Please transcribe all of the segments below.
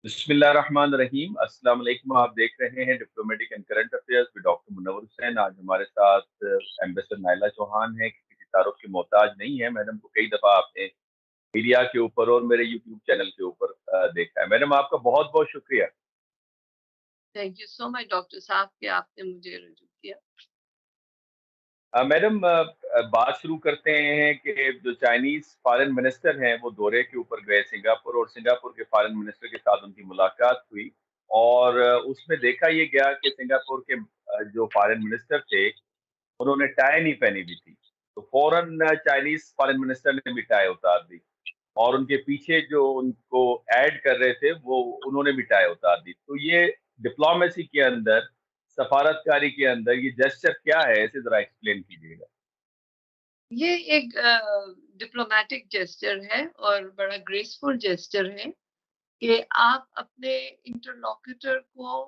बिस्मिल्लाहिर्रहमानिर्रहीम। अस्सलाम वालेकुम। आप देख रहे हैं diplomatic and current affairs with doctor Munawar Hussain. आज हमारे साथ एम्बेसडर नाइला चौहान है, किसी तारुफ की मोहताज नहीं है। मैडम को कई दफ़ा आपने मीडिया के ऊपर और मेरे यूट्यूब चैनल के ऊपर देखा है। मैडम, आपका बहुत बहुत शुक्रिया। Thank you so much doctor साहब कि आपने मुझे रुजू किया। मैडम, बात शुरू करते हैं कि जो चाइनीज फॉरेन मिनिस्टर हैं वो दौरे के ऊपर गए सिंगापुर, और सिंगापुर के फॉरेन मिनिस्टर के साथ उनकी मुलाकात हुई। और उसमें देखा ये गया कि सिंगापुर के जो फॉरेन मिनिस्टर थे उन्होंने टाई नहीं पहनी हुई थी। तो फौरन चाइनीज फॉरेन मिनिस्टर ने भी टाई उतार दी, और उनके पीछे जो उनको ऐड कर रहे थे वो उन्होंने भी टाई उतार दी। तो ये डिप्लोमेसी के अंदर, सफारतकारी के अंदर ये जेस्चर क्या है, इसे जरा एक्सप्लेन कीजिएगा। ये एक डिप्लोमेटिक जेस्चर है और बड़ा ग्रेसफुल जेस्चर है कि आप अपने इंटरलोक्यूटर को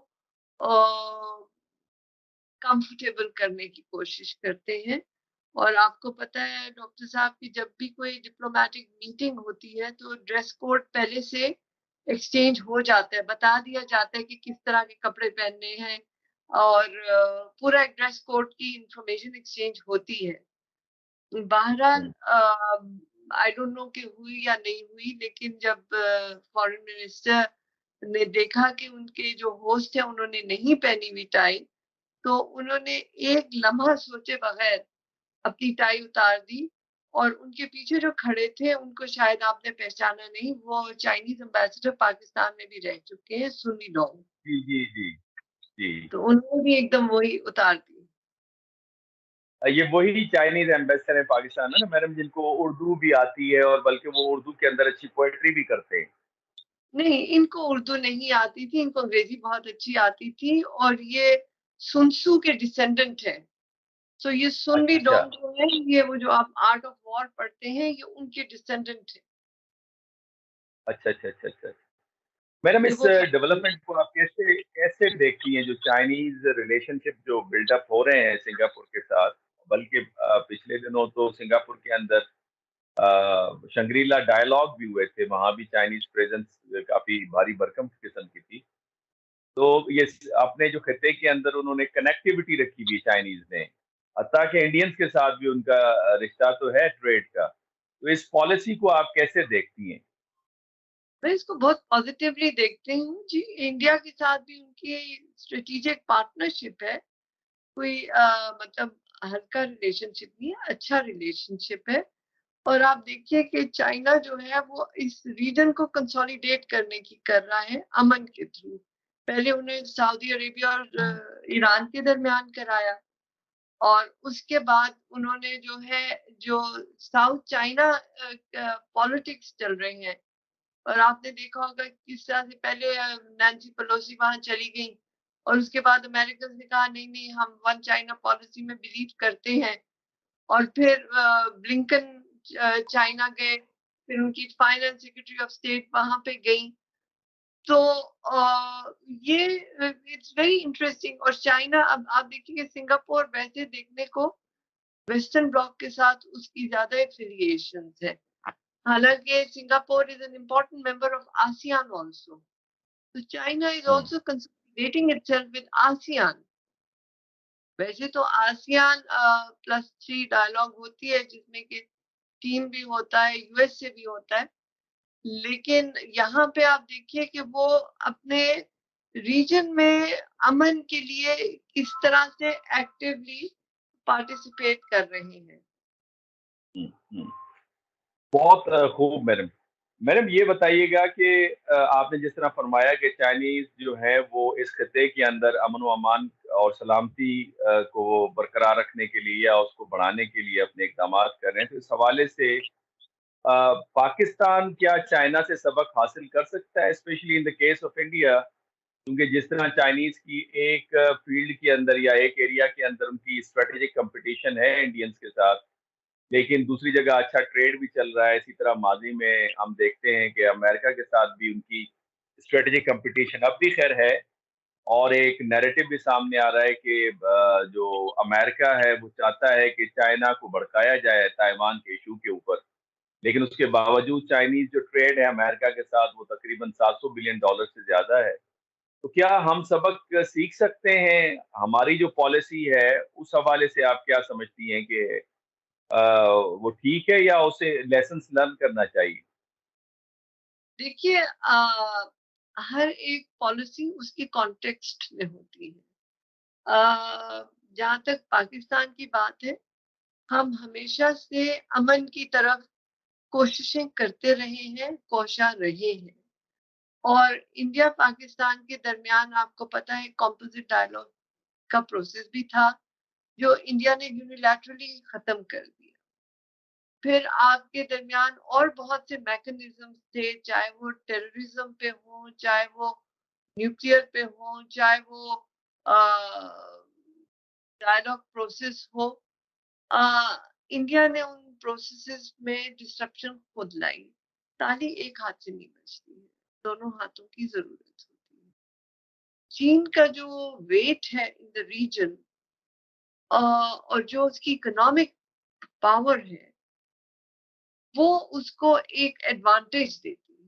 कंफर्टेबल करने की कोशिश करते हैं। और आपको पता है डॉक्टर साहब कि जब भी कोई डिप्लोमेटिक मीटिंग होती है तो ड्रेस कोड पहले से एक्सचेंज हो जाता है, बता दिया जाता है कि किस तरह के कपड़े पहनने हैं और पूरा ड्रेस कोड की इंफॉर्मेशन एक्सचेंज होती है। बहरहाल आई डोंट नो कि हुई या नहीं हुई, लेकिन जब फॉरेन मिनिस्टर ने देखा कि उनके जो होस्ट है उन्होंने नहीं पहनी हुई टाई, तो उन्होंने एक लम्हा सोचे बगैर अपनी टाई उतार दी। और उनके पीछे जो खड़े थे उनको शायद आपने पहचाना नहीं, वो चाइनीज एम्बेसडर पाकिस्तान में भी रह चुके हैं, सुन्नी लोग। जी जी जी जी। तो उन्होंने भी एकदम वही उतार दी। ये वही चाइनीज एम्बेसडर है पाकिस्तान में ना मैडम, जिनको उर्दू भी आती है, और बल्कि वो उर्दू के अंदर अच्छी पोएट्री भी करते हैं। नहीं, इनको उर्दू नहीं आती थी, इनको अंग्रेजी बहुत अच्छी आती थी और ये सुनसू के डिसेंडेंट है। सो ये सुन्नी अच्छा डोंग जो है, ये वो जो आप आर्ट ऑफ वॉर पढ़ते हैं, ये उनके डिसेंडेंट है। अच्छा अच्छा अच्छा अच्छा। मैडम, ये इस वो डेवलपमेंट को आप कैसे कैसे देखती हैं, जो चाइनीज रिलेशनशिप जो बिल्डअप हो रहे हैं सिंगापुर के साथ। बल्कि पिछले दिनों तो सिंगापुर के अंदर शंग्रीला डायलॉग भी हुए थे, वहां भी चाइनीज प्रेजेंस काफी भारी भरकम किस्म की थी। तो ये अपने जो खत्े के अंदर उन्होंने कनेक्टिविटी रखी हुई चाइनीज ने, हत्ता कि इंडियंस के साथ भी उनका रिश्ता तो है ट्रेड का। तो इस पॉलिसी को आप कैसे देखती हैं? मैं इसको बहुत पॉजिटिवली देखती हूँ जी। इंडिया के साथ भी उनकी स्ट्रेटेजिक पार्टनरशिप है। कोई मतलब हल्का रिलेशनशिप नहीं है, अच्छा रिलेशनशिप है। और आप देखिए कि चाइना जो है वो इस रीजन को कंसोलिडेट करने की कर रहा है अमन के थ्रू। पहले उन्हें सऊदी अरेबिया और ईरान के दरमियान कराया, और उसके बाद उन्होंने जो है, जो साउथ चाइना पॉलिटिक्स चल रहे हैं, और आपने देखा होगा किस तरह से पहले नैन्सी पेलोसी वहां चली गई, और उसके बाद अमेरिकन ने कहा नहीं नहीं, हम वन चाइना पॉलिसी में बिलीव करते हैं। और फिर ब्लिंकन चाइना गए, फिर उनकी फाइनेंस सेक्रेटरी ऑफ स्टेट वहां पे गई। तो ये इट्स वेरी इंटरेस्टिंग। और चाइना, अब आप देखिए सिंगापुर वैसे देखने को वेस्टर्न ब्लॉक के साथ उसकी ज्यादा एफिलिएशन है। हालांकि Singapore is an important member of ASEAN also. तो China is hmm also consolidating itself with ASEAN. वैसे तो आसियान +3 डायलॉग होती है जिसमें कि चीन भी होता है, यूएस से भी होता है। लेकिन यहाँ पे आप देखिए कि वो अपने रीजन में अमन के लिए किस तरह से एक्टिवली पार्टिसिपेट कर रहे हैं। हम्म हम्म। बहुत खूब मैडम। मैडम, ये बताइएगा कि आपने जिस तरह फरमाया कि चाइनीज जो है वो इस खत्े के अंदर अमन व अमान और सलामती को बरकरार रखने के लिए या उसको बढ़ाने के लिए अपने इकदाम कर रहे हैं। तो इस हवाले से पाकिस्तान क्या चाइना से सबक हासिल कर सकता है, specially in the case of India? क्योंकि जिस तरह चाइनीज की एक फील्ड के अंदर या एक एरिया के अंदर उनकी स्ट्रेटेजिक कंपटीशन है इंडियंस के साथ, लेकिन दूसरी जगह अच्छा ट्रेड भी चल रहा है। इसी तरह माजी में हम देखते हैं कि अमेरिका के साथ भी उनकी स्ट्रेटेजिक कंपटीशन अब भी खैर है। और एक नैरेटिव भी सामने आ रहा है कि जो अमेरिका है वो चाहता है कि चाइना को भड़काया जाए ताइवान के इशू के ऊपर। لیکن اس کے باوجود چائنیز جو ٹریڈ ہے امریکہ کے ساتھ وہ تقریباً $700 بلین سے زیادہ ہے. تو کیا ہم سبق سیکھ سکتے ہیں؟ ہماری جو پالیسی ہے اس حوالے سے آپ کیا سمجھتی ہیں کہ وہ ٹھیک ہے یا اسے لیسنس لرن کرنا چاہیے؟ دیکھیے ہر ایک پالیسی اس کی کانٹیکسٹ میں ہوتی ہے. جہاں تک پاکستان کی بات ہے، ہم ہمیشہ سے امن کی طرف کوششیں کرتے رہے ہیں، کوشاں رہے ہیں. اور انڈیا پاکستان کے درمیان آپ کو پتہ ہے کمپوزٹ ڈائلاگ کا پروسیس بھی تھا جو انڈیا نے یونیلیٹرلی ختم کر دیا. پھر آپ کے درمیان اور بہت سے میکنزم تھے، چاہے وہ ٹیررزم پہ ہوں، چاہے وہ نیوکلیئر پہ ہوں، چاہے وہ ڈائلاگ پروسیس ہو. انڈیا نے ان پروسیسز میں ڈسرپشن خود لائی. تالی ایک ہاتھ سے نہیں بجتی ہے، دونوں ہاتھوں کی ضرورت ہوتی ہے. چین کا جو ویٹ ہے ان دا ریجن اور جو اس کی اکنامک پاور ہے وہ اس کو ایک ایڈوانٹیج دیتی ہے.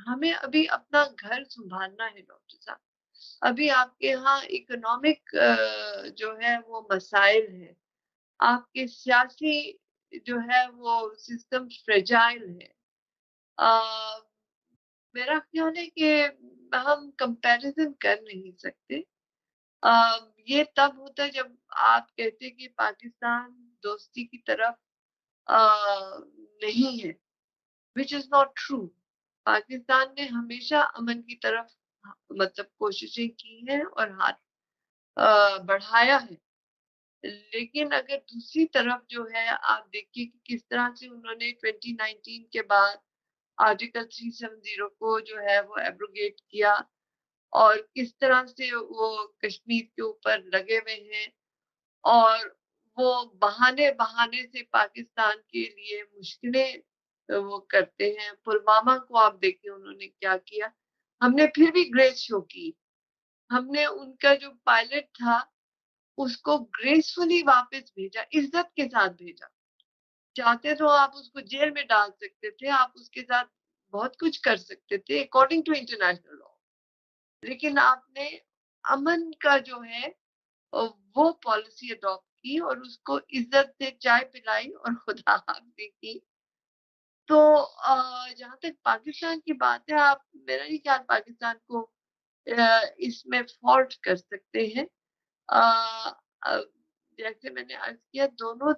ہمیں ابھی اپنا گھر سنبھالنا ہے ڈاکٹر صاحب. ابھی آپ کے ہاں اکنامک جو ہے وہ مسائل ہیں، آپ کے سیاسی جو ہے وہ سسٹم فریجائل ہے. میرا خیال ہے کہ ہم کمپیریزن کر نہیں سکتے. یہ تب ہوتا ہے جب آپ کہتے کہ پاکستان دوستی کی طرف نہیں ہے، which is not true. Pakistan نے ہمیشہ امن کی طرف مطلب کوششیں کی ہیں اور ہاتھ بڑھایا ہے. لیکن اگر دوسری طرف جو ہے آپ دیکھیے کہ کس طرح سے انہوں نے 2019 کے بعد آرٹیکل 370 کو جو ہے وہ ایبروگیٹ کیا اور کس طرح سے وہ کشمیر کے اوپر لگے ہوئے ہیں اور وہ بہانے سے پاکستان کے لیے مشکلیں وہ کرتے ہیں. پلوامہ کو آپ دیکھیں انہوں نے کیا کیا. ہم نے پھر بھی گریس شو کی. ہم نے ان کا جو پائلٹ تھا اس کو گریسفلی واپس بھیجا، عزت کے ساتھ بھیجا. چاہتے تو آپ اس کو جیل میں ڈال سکتے تھے، آپ اس کے ساتھ بہت کچھ کر سکتے تھے اکارڈنگ ٹو انٹرنیشنل لا، لیکن آپ نے امن کا جو ہے وہ پالیسی اڈاپٹ کی اور اس کو عزت سے چائے پلائی اور خدا حافظی کی. تو جہاں تک پاکستان کی بات ہے، آپ میرا نہیں خیال پاکستان کو اس میں فالٹ کر سکتے ہیں. جیسے میں نے عرض کیا دونوں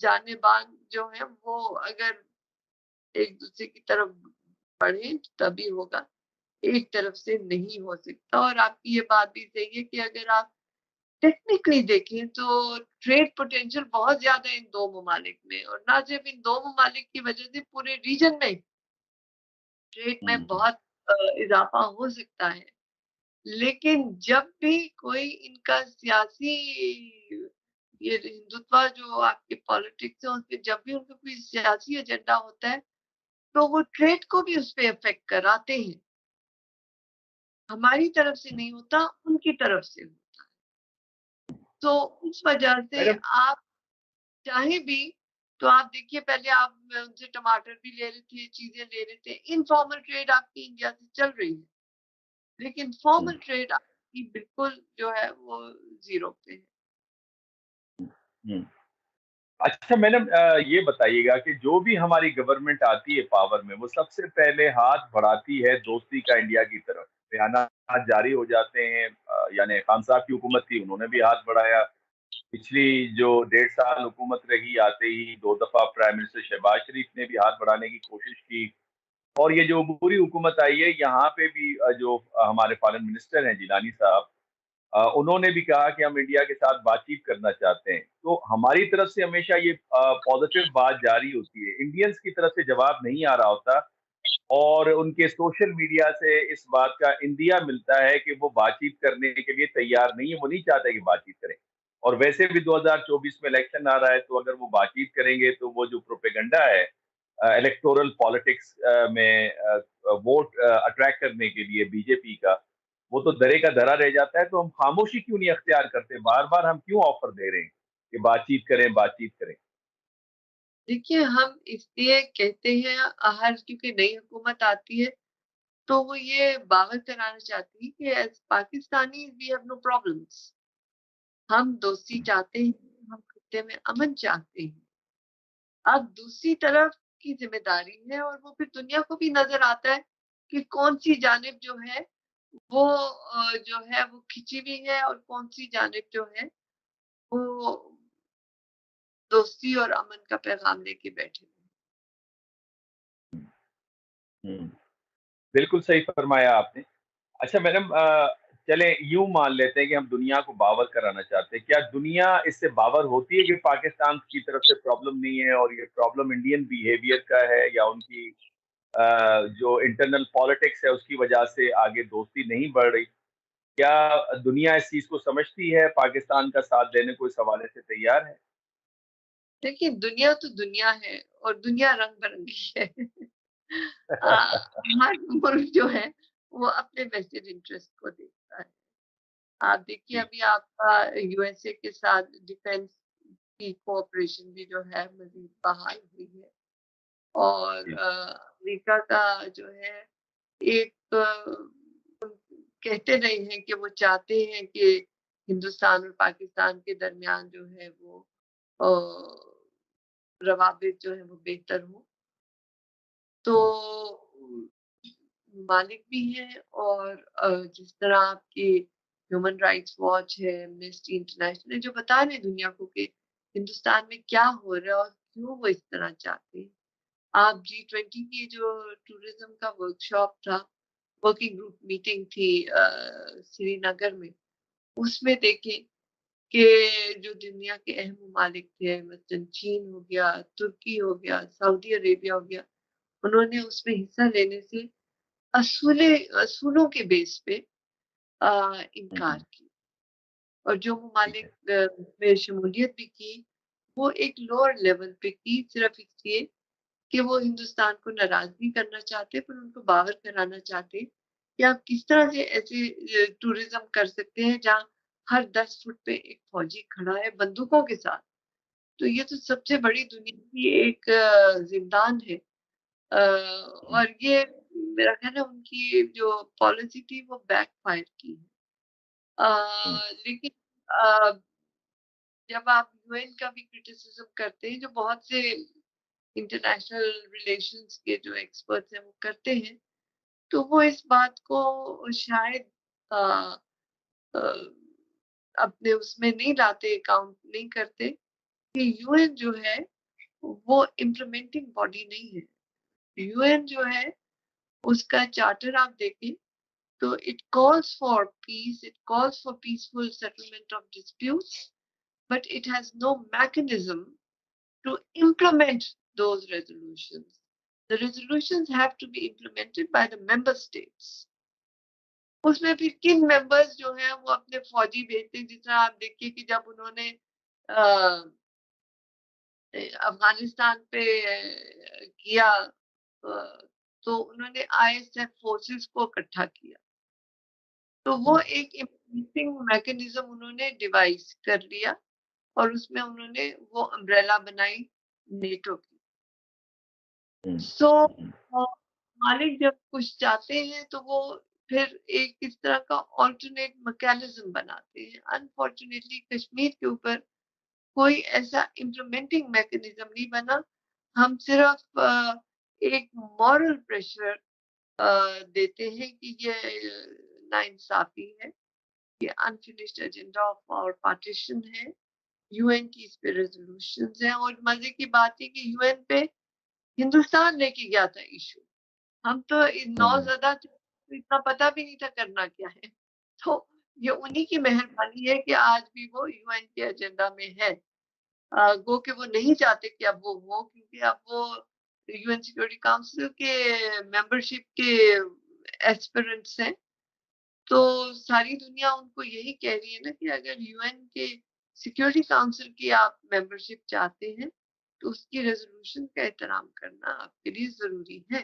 جانبان جو ہیں وہ اگر ایک دوسرے کی طرف بڑھیں تبھی ہوگا، ایک طرف سے نہیں ہو سکتا. اور آپ کی یہ بات بھی صحیح ہے کہ اگر آپ ٹیکنیکلی دیکھیں تو ٹریڈ پوٹینشیل بہت زیادہ ہے ان دو ممالک میں، اور نہ صرف ان دو ممالک کی وجہ سے پورے ریجن میں ٹریڈ میں بہت اضافہ ہو سکتا ہے. لیکن جب بھی کوئی ان کا سیاسی یہ ہندوتوا جو آپ کے پالیٹکس ہیں اس پہ جب بھی ان کا کوئی سیاسی ایجنڈا ہوتا ہے تو وہ ٹریڈ کو بھی اس پہ افیکٹ کراتے ہیں. ہماری طرف سے نہیں ہوتا، ان کی طرف سے ہوتا. تو اس وجہ سے میڈم آپ چاہیں بھی تو آپ دیکھیے پہلے آپ ان سے ٹماٹر بھی لے رہے تھے، چیزیں لے رہے تھے. انفارمل ٹریڈ آپ کی انڈیا سے چل رہی ہے لیکن فارمل ٹریڈ آپ کی بالکل جو ہے وہ زیرو پہ ہے. اچھا میڈم یہ بتائیے گا کہ جو بھی ہماری گورنمنٹ آتی ہے پاور میں وہ سب سے پہلے ہاتھ بڑھاتی ہے دوستی کا انڈیا کی طرف. بیانات جاری ہو جاتے ہیں، یعنی خان صاحب کی حکومت تھی انہوں نے بھی ہاتھ بڑھایا. پچھلی جو 1.5 سال حکومت رہی آتے ہی 2 دفعہ پرائم منسٹر شہباز شریف نے بھی ہاتھ بڑھانے کی کوشش کی. اور یہ جو عبوری حکومت آئی ہے یہاں پہ بھی جو ہمارے فارن منسٹر ہیں جیلانی صاحب انہوں نے بھی کہا کہ ہم انڈیا کے ساتھ بات چیت کرنا چاہتے ہیں. تو ہماری طرف سے ہمیشہ یہ پازیٹیو بات جاری ہوتی ہے، انڈینز کی طرف سے جواب نہیں آ رہا ہوتا اور ان کے سوشل میڈیا سے اس بات کا اندیا ملتا ہے کہ وہ بات چیت کرنے کے لیے تیار نہیں ہے، وہ نہیں چاہتے کہ بات چیت کریں. اور ویسے بھی 2024 میں الیکشن آ رہا ہے تو اگر وہ بات چیت کریں گے تو وہ جو پروپیگنڈا ہے الیکٹورل پالیٹکس میں ووٹ اٹریکٹ کرنے کے لیے بی جے پی کا، وہ تو درے کا دھرا رہ جاتا ہے. تو ہم خاموشی کیوں نہیں اختیار کرتے؟ بار بار ہم کیوں آفر دے رہے ہیں کہ بات چیت کریں بات چیت کریں؟ دیکھیے ہم اس لیے کہتے ہیں ہر کیونکہ نئی حکومت آتی ہے تو وہ یہ باور کرانا چاہتی ہے کہ as Pakistani we have no problems. ہم دوستی چاہتے ہیں, ہم خطے میں امن چاہتے ہیں. اب دوسری طرف کی ذمہ داری ہے اور وہ پھر دنیا کو بھی نظر آتا ہے کہ کون سی جانب جو ہے وہ جو ہے وہ کھچی ہوئی ہے اور کون سی جانب جو ہے وہ دوستی اور امن کا پیغام لے کے بیٹھے ہوئے ہوں، بالکل صحیح فرمایا آپ نے. اچھا میڈم، چلیں یوں مان لیتے ہیں کہ ہم دنیا کو باور کرانا چاہتے ہیں. کیا دنیا اس سے باور ہوتی ہے کہ پاکستان کی طرف سے پرابلم نہیں ہے اور یہ پرابلم انڈین بیہیویئر کا ہے یا ان کی جو انٹرنل پالیٹکس ہے اس کی وجہ سے آگے دوستی نہیں بڑھ رہی؟ کیا دنیا اس چیز کو سمجھتی ہے، پاکستان کا ساتھ دینے کو اس حوالے سے تیار ہے؟ دیکھیے دنیا تو دنیا ہے اور دنیا رنگ برنگی ہے. ہر ملک جو ہے وہ اپنے ویسٹڈ انٹرسٹ کو دیکھتا ہے. آپ دیکھیے جی. ابھی آپ کا یو ایس اے کے ساتھ ڈیفینس کی کوآپریشن بھی جو ہے مزید بحال ہوئی ہے اور جی. امریکہ کا جو ہے ایک کہتے نہیں ہیں کہ وہ چاہتے ہیں کہ ہندوستان اور پاکستان کے درمیان جو ہے وہ روابط جو ہے وہ بہتر ہوں. تو ممالک بھی ہیں اور جس طرح آپ کی ہیومن رائٹس واچ ہے, ایمنسٹی انٹرنیشنل جو بتا رہے دنیا کو کہ ہندوستان میں کیا ہو رہا ہے اور کیوں وہ اس طرح چاہتے ہیں. آپ G20 کی جو ٹورزم کا ورکشاپ تھا, ورکنگ گروپ میٹنگ تھی سری نگر میں, اس میں دیکھیں کہ جو دنیا کے اہم ممالک تھے مثلاً چین ہو گیا, ترکی ہو گیا, سعودی عربیہ ہو گیا, انہوں نے اس میں حصہ لینے سے اصولوں کے بیس پہ انکار کی. اور جو ٹھیک ممالک ہے. میں شمولیت بھی کی وہ ایک لوور لیول پہ کی, صرف اس لیے کہ وہ ہندوستان کو ناراض نہیں کرنا چاہتے پر ان کو باہر کرانا چاہتے کہ آپ کس طرح سے ایسے ٹورزم کر سکتے ہیں جہاں ہر 10 فٹ پہ ایک فوجی کھڑا ہے بندوقوں کے ساتھ. تو یہ تو سب سے بڑی دنیا کی ایک زندان ہے. اور یہ میرا خیال ہے ان کی جو پالیسی تھی وہ بیک فائر کی ہے. لیکن جب آپ یو این کا بھی کرٹیسزم کرتے ہیں جو بہت سے انٹرنیشنل ریلیشنز کے جو ایکسپرٹس ہیں وہ کرتے ہیں, تو وہ اس بات کو شاید اپنے اس میں نہیں لاتے, کاؤنٹ نہیں کرتے کہ یو این جو ہے وہ امپلیمنٹنگ باڈی نہیں ہے. یو این جو ہے اس کا چارٹر آپ دیکھیں تو it calls for peace, it calls for peaceful settlement of disputes, but it has no mechanism to implement those resolutions. The resolutions have to be implemented by the member states. اس میں پھر کن members جو ہیں وہ اپنے فوجی بھیجتے ہیں, جس طرح آپ دیکھیے کہ جب انہوں نے افغانستان پہ کیا تو انہوں نے آئی ایس ایف فورسز کو اکٹھا کیا, تو وہ ایک امپلیمنٹنگ میکنزم انہوں نے ڈیوائس کر لیا اور اس میں انہوں نے وہ امبریلا بنائی نیٹو کی. سو مالک جب کچھ چاہتے ہیں تو وہ پھر ایک اس طرح کا آلٹرنیٹ میکینزم بناتے ہیں. انفارچونیٹلی کشمیر کے اوپر کوئی ایسا امپلیمنٹنگ میکنزم نہیں بنا. ہم صرف ایک مورل پریشر دیتے ہیں کہ یہ ناانصافی ہے, یہ انفینشڈ ایجنڈا آف اور پارٹیشن ہے, یو این کی اس پہ ریزولوشنز ہیں. اور مزے کی بات ہے کہ یو این پہ ہندوستان لے کے گیا تھا ایشو, ہم تو نوزدہ تھے, اتنا پتہ بھی نہیں تھا کرنا کیا ہے. تو یہ انہی کی مہربانی ہے کہ آج بھی وہ یو این کے ایجنڈا میں ہے. گو کہ وہ نہیں چاہتے کہ اب وہ ہو, کیونکہ اب وہ یو این سیکورٹی کاؤنسل کے ممبرشپ کے ایسپیرنٹس ہیں. تو ساری دنیا ان کو یہی کہہ رہی ہے نا کہ اگر یو این کے سیکورٹی کاؤنسل کی آپ ممبرشپ چاہتے ہیں تو اس کی ریزولوشن کا احترام کرنا آپ کے لیے ضروری ہے.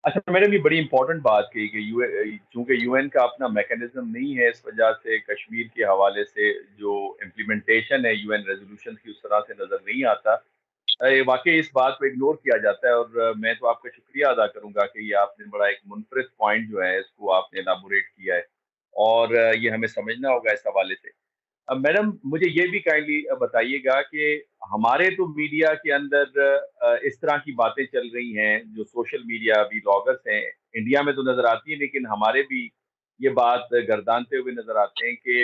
अच्छा, मैंने भी बड़ी इंपॉर्टेंट बात कही कि चूंकि यूएन का अपना मैकेनिज्म नहीं है, इस वजह से कश्मीर के हवाले से जो इम्प्लीमेंटेशन है यूएन रेजोल्यूशन की उस तरह से नजर नहीं आता। वाकई इस बात को इग्नोर किया जाता है, और मैं तो आपका शुक्रिया अदा करूंगा कि ये आपने बड़ा एक मुनफरिद पॉइंट जो है इसको आपने एलाबोरेट किया है, और ये हमें समझना होगा इस हवाले से। अब मैडम मुझे ये भी काइंडली बताइएगा कि हमारे तो मीडिया के अंदर इस तरह की बातें चल रही हैं, जो सोशल मीडिया व्लॉगर्स हैं इंडिया में तो नजर आती है, लेकिन हमारे भी ये बात गर्दानते हुए नजर आते हैं कि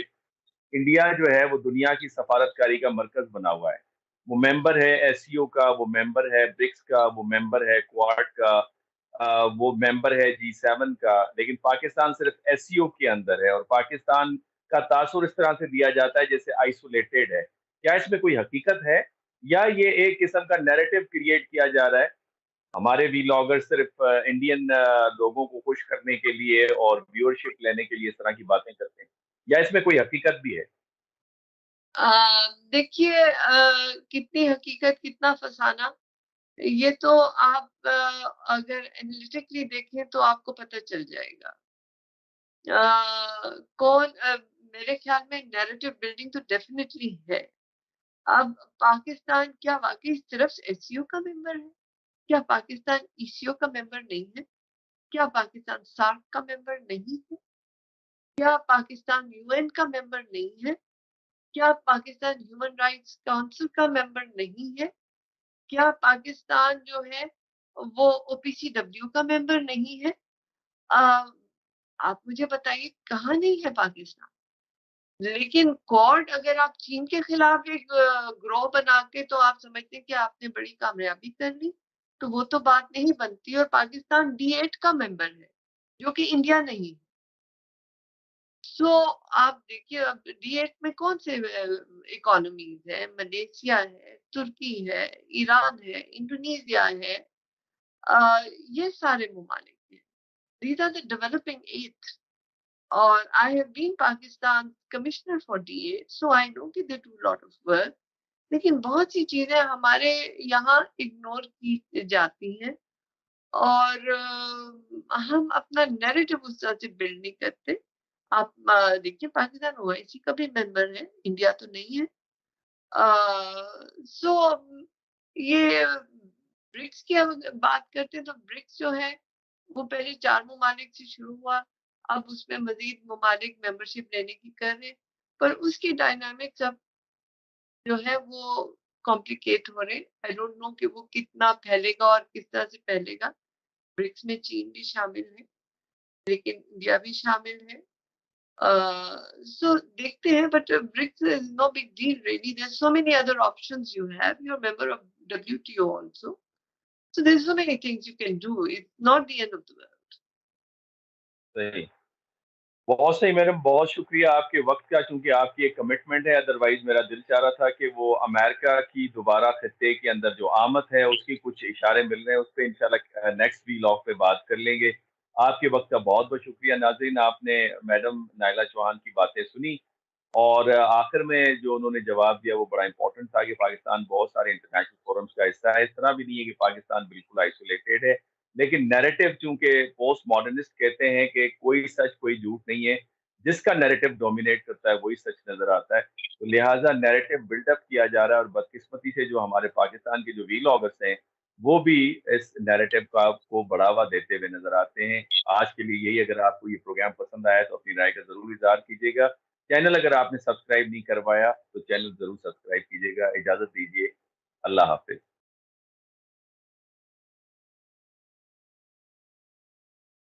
इंडिया जो है वो दुनिया की सफारतकारी का मरकज बना हुआ है। वो मेंबर है एससीओ का, वो मेंबर है ब्रिक्स का, वो मेंबर है क्वाड का, वो मेंबर है G7 का, लेकिन पाकिस्तान सिर्फ एससीओ के अंदर है, और पाकिस्तान का तासुर इस तरह से दिया जाता है जैसे आइसोलेटेड है। क्या इसमें कोई हकीकत है, या ये एक किस्म का नैरेटिव क्रिएट किया जा रहा है? हमारे व्लॉगर सिर्फ इंडियन लोगों को खुश करने के लिए और व्यूअरशिप लेने के लिए इस तरह की बातें करते हैं, या इसमें कोई हकीकत भी है? देखिए, कितनी हकीकत कितना फसाना, ये तो आप अगर एनालिटिकली देखें तो आपको पता चल जाएगा। मेरे ख्याल में नैरेटिव बिल्डिंग तो डेफिनेटली है। अब पाकिस्तान क्या वाकई सिर्फ एससीओ का मेंबर है? क्या पाकिस्तान ईसीओ का मेंबर नहीं है? क्या पाकिस्तान सार्क का मेंबर नहीं है? क्या पाकिस्तान यूएन का मेंबर नहीं है? क्या पाकिस्तान ह्यूमन राइट्स काउंसिल का मेंबर नहीं है? क्या पाकिस्तान जो है वो ओपीसीडब्ल्यू का मेंबर नहीं है? आ, आप मुझे बताइए कहाँ नहीं है पाकिस्तान? लेकिन क्वाड अगर आप चीन के खिलाफ एक ग्रोह बना के तो आप समझते हैं कि आपने बड़ी कामयाबी कर ली, तो वो तो बात नहीं बनती। और पाकिस्तान D8 का मेंबर है जो कि इंडिया नहीं। सो आप देखिए, अब D8 में कौन से इकोनॉमीज है? मलेशिया है, तुर्की है, ईरान है, इंडोनेशिया है, ये सारे ममालिक हैं। These are the developing eight. और I have been Pakistan commissioner for D8, so I know कि they do a lot of work. लेकिन बहुत सी चीजें हमारे यहाँ इग्नोर की जाती हैं, और हम अपना नैरेटिव उस तरह से बिल्ड नहीं करते। आप देखिए, पाकिस्तान ओआईसी का भी मेंबर है, इंडिया तो नहीं है। सो ये ब्रिक्स की हम बात करते हैं तो ब्रिक्स जो है वो पहले 4 ममालिक से शुरू हुआ, अब उसमें मजीद ममालिक मेंबरशिप लेने की कर रहे हैं, पर उसकी डायनामिक्स अब जो है वो कॉम्प्लिकेट हो रहे। आई डोंट नो कि वो कितना फैलेगा और किस तरह से फैलेगा। ब्रिक्स में चीन भी शामिल है, लेकिन इंडिया भी शामिल है। सो देखते हैं, but BRICS is no big deal really. There so many other options you have, you are member of WTO also, so there so many things you can do, it's not the end of the world. सही, बहुत सही madam, बहुत शुक्रिया आपके वक्त का, चूंकि आपकी एक कमिटमेंट है। अदरवाइज मेरा दिल चाह रहा था कि वो अमेरिका की दोबारा खत्ते के अंदर जो आमद है उसकी कुछ इशारे मिल रहे हैं, उस पर इंशाल्लाह नेक्स्ट व्लॉग पे बात कर लेंगे। आपके वक्त का बहुत बहुत शुक्रिया। नाज़रीन, आपने मैडम नाइला चौहान की बातें सुनी, और आखिर में जो उन्होंने जवाब दिया वो बड़ा इंपॉर्टेंट था कि पाकिस्तान बहुत सारे इंटरनेशनल फोरम्स का हिस्सा है। इस तरह भी नहीं है कि पाकिस्तान बिल्कुल आइसोलेटेड है, लेकिन नैरेटिव चूंकि पोस्ट मॉडर्निस्ट कहते हैं कि कोई सच कोई झूठ नहीं है, जिसका नैरेटिव डोमिनेट करता है वही सच नजर आता है। तो लिहाजा नैरेटिव बिल्डअप किया जा रहा है, और बदकिस्मती से जो हमारे पाकिस्तान के जो व्लॉगर्स हैं वो भी इस नैरेटिव का को बढ़ावा देते हुए नजर आते हैं। आज के लिए यही, अगर आपको ये प्रोग्राम पसंद आया तो अपनी राय का जरूर इजहार कीजिएगा। चैनल अगर आपने सब्सक्राइब नहीं करवाया तो चैनल जरूर सब्सक्राइब कीजिएगा। इजाजत दीजिए, अल्लाह हाफिज।